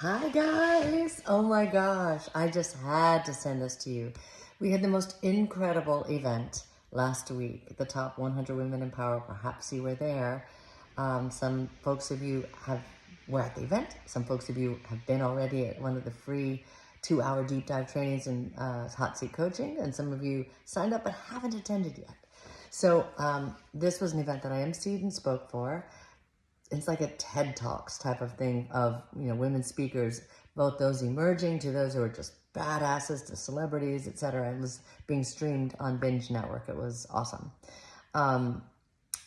Hi guys! Oh my gosh, I just had to send this to you. We had the most incredible event last week. The top 100 women in power, perhaps you were there. Some folks of you were at the event. Some folks of you have been already at one of the free 2-hour deep dive trainings in hot seat coaching, and some of you signed up but haven't attended yet. So this was an event that I emceed and spoke for. It's like a TED Talks type of thing of, women speakers, both those emerging to those who are just badasses to celebrities, etc. It was being streamed on Binge Network. It was awesome.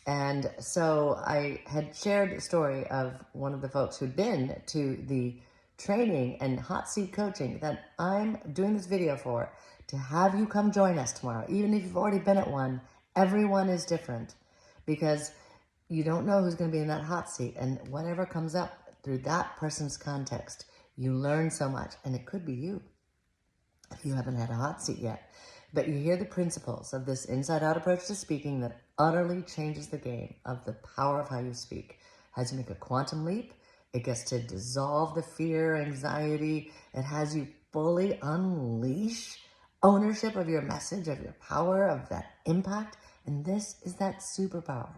And so I had shared the story of one of the folks who'd been to the training and hot seat coaching that I'm doing this video for, to have you come join us tomorrow. Even if you've already been at one, everyone is different because you don't know who's going to be in that hot seat, and whatever comes up through that person's context, you learn so much, and it could be you if you haven't had a hot seat yet. But you hear the principles of this inside-out approach to speaking that utterly changes the game of the power of how you speak. Has you make a quantum leap. It gets to dissolve the fear, anxiety. It has you fully unleash ownership of your message, of your power, of that impact. And this is that superpower.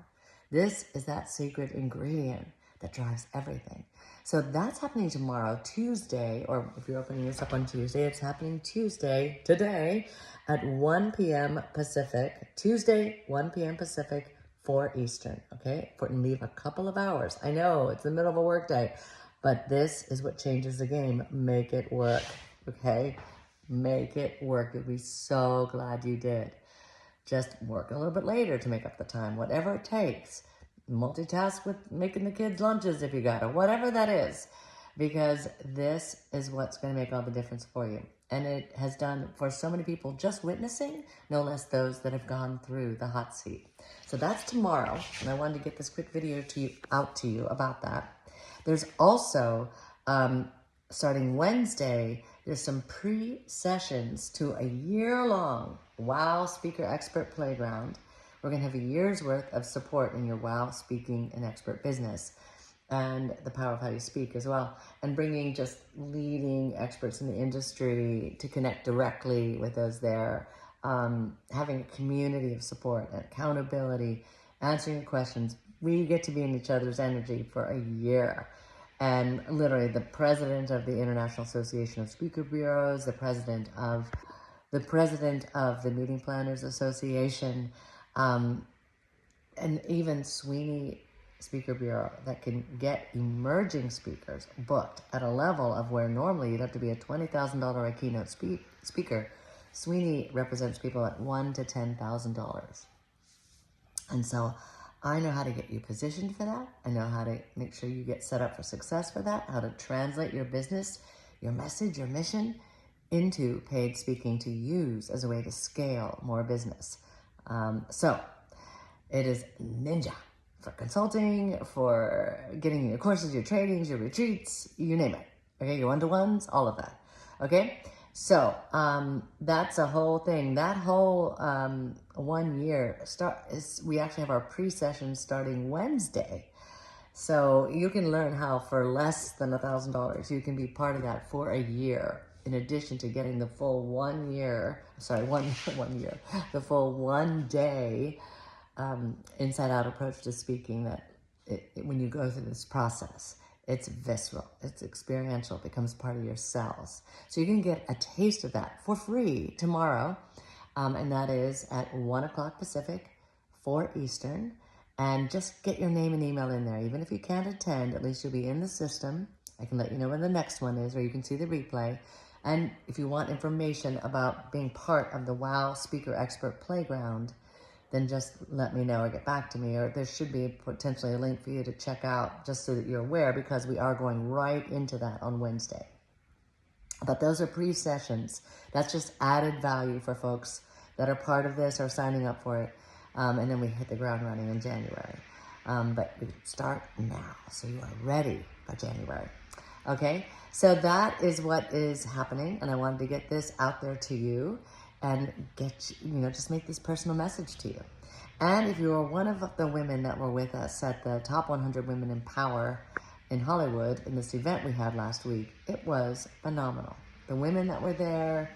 This is that secret ingredient that drives everything. So that's happening tomorrow, Tuesday, or if you're opening this up on Tuesday, it's happening Tuesday, today, at 1 p.m. Pacific. Tuesday, 1 p.m. Pacific, 4 Eastern, okay? Leave a couple of hours. I know, it's the middle of a workday, but this is what changes the game. Make it work, okay? Make it work. You'll be so glad you did. Just work a little bit later to make up the time, whatever it takes. Multitask with making the kids lunches if you got it, whatever that is, because this is what's going to make all the difference for you. And it has done for so many people just witnessing, no less those that have gone through the hot seat. So that's tomorrow, and I wanted to get this quick video out to you about that. There's also, starting Wednesday, there's some pre-sessions to a year-long WOW Speaker Expert Playground. We're going to have a year's worth of support in your WOW speaking and expert business, and the power of how you speak as well, and bringing just leading experts in the industry to connect directly with those there, having a community of support and accountability, answering your questions. We get to be in each other's energy for a year. And literally the president of the International Association of Speaker Bureaus, the president of the Meeting Planners Association, and even Sweeney Speaker Bureau that can get emerging speakers booked at a level of where normally you'd have to be a $20,000 a keynote speaker. Sweeney represents people at $1,000 to $10,000. And so I know how to get you positioned for that. I know how to make sure you get set up for success for that, how to translate your business, your message, your mission into paid speaking to use as a way to scale more business. So it is ninja for consulting, for getting your courses, your trainings, your retreats, you name it. Okay, your one-to-ones, all of that. Okay, so that's a whole thing. That whole 1 year we actually have our pre-session starting Wednesday. So you can learn how for less than $1,000 you can be part of that for a year, in addition to getting the full 1 year, the full 1 day inside-out approach to speaking that when you go through this process, it's visceral, it's experiential, it becomes part of your cells. So you can get a taste of that for free tomorrow, and that is at 1 o'clock Pacific, 4 Eastern, and just get your name and email in there. Even if you can't attend, at least you'll be in the system. I can let you know when the next one is, or you can see the replay. And if you want information about being part of the WOW Speaker Expert Playground, then just let me know or get back to me, or there should be potentially a link for you to check out just so that you're aware, because we are going right into that on Wednesday. But those are pre-sessions. That's just added value for folks that are part of this or signing up for it. And then we hit the ground running in January. But we start now, so you are ready by January. Okay, so that is what is happening, and I wanted to get this out there to you and just make this personal message to you. And if you are one of the women that were with us at the Top 100 Women in Power in Hollywood in this event we had last week. It was phenomenal. The women that were there,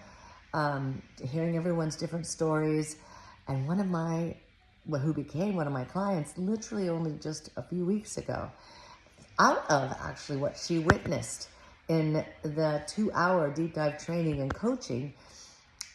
hearing everyone's different stories, and who became one of my clients literally only just a few weeks ago, out of actually what she witnessed in the 2-hour deep dive training and coaching.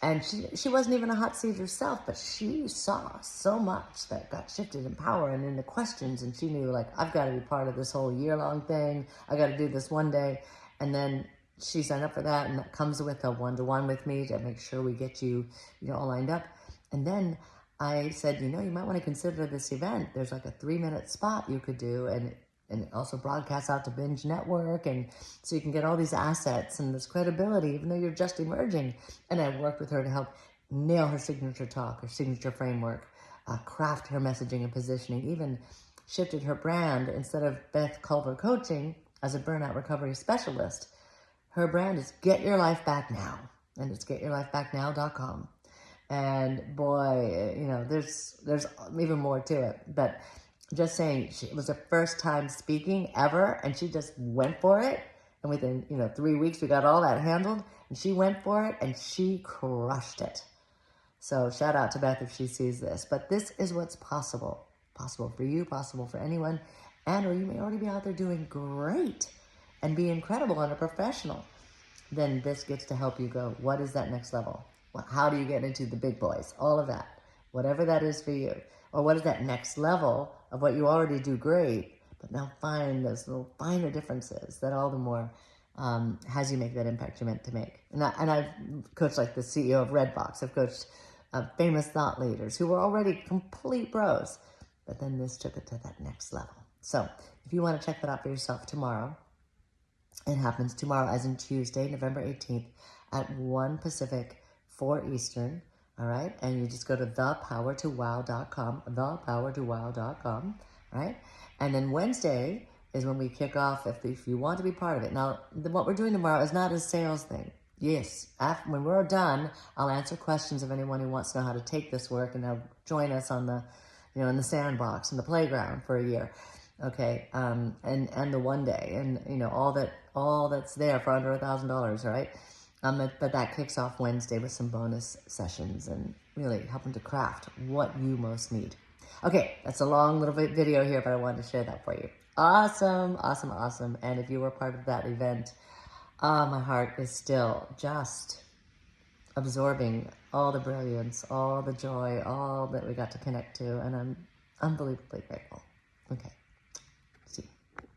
And she wasn't even a hot seat herself, but she saw so much that got shifted in power and in the questions. And she knew, like, I've got to be part of this whole year-long thing. I got to do this one day. And then she signed up for that, and that comes with a one-to-one with me to make sure we get you, all lined up. And then I said, you might want to consider this event. There's like a 3-minute spot you could do, and it also broadcasts out to Binge Network, and so you can get all these assets and this credibility, even though you're just emerging. And I worked with her to help nail her signature talk, her signature framework, craft her messaging and positioning, even shifted her brand. Instead of Beth Culver Coaching as a burnout recovery specialist, her brand is Get Your Life Back Now, and it's getyourlifebacknow.com. And boy, there's even more to it, but just saying, it was her first time speaking ever, and she just went for it. And within, 3 weeks, we got all that handled, and she went for it, and she crushed it. So shout out to Beth if she sees this. But this is what's possible. Possible for you, possible for anyone. And or you may already be out there doing great and be incredible and a professional. Then this gets to help you go, what is that next level? Well, how do you get into the big boys? All of that. Whatever that is for you. Or what is that next level of what you already do great, but now find those little finer differences that all the more has you make that impact you're meant to make. And I've coached like the CEO of Redbox. I've coached famous thought leaders who were already complete pros, but then this took it to that next level. So if you want to check that out for yourself tomorrow, it happens tomorrow, as in Tuesday, November 18th at 1 Pacific, 4 Eastern. All right, and you just go to thepowertowow.com, thepowertowow.com, right? And then Wednesday is when we kick off, if you want to be part of it. Now, what we're doing tomorrow is not a sales thing. Yes, when we're done, I'll answer questions of anyone who wants to know how to take this work, and they'll join us on the, in the sandbox, in the playground for a year, okay? And the one day, and all that's there for under $1,000, right? But that kicks off Wednesday with some bonus sessions and really helping to craft what you most need. Okay, that's a long little video here, but I wanted to share that for you. Awesome, awesome, awesome. And if you were part of that event, my heart is still just absorbing all the brilliance, all the joy, all that we got to connect to, and I'm unbelievably grateful. Okay.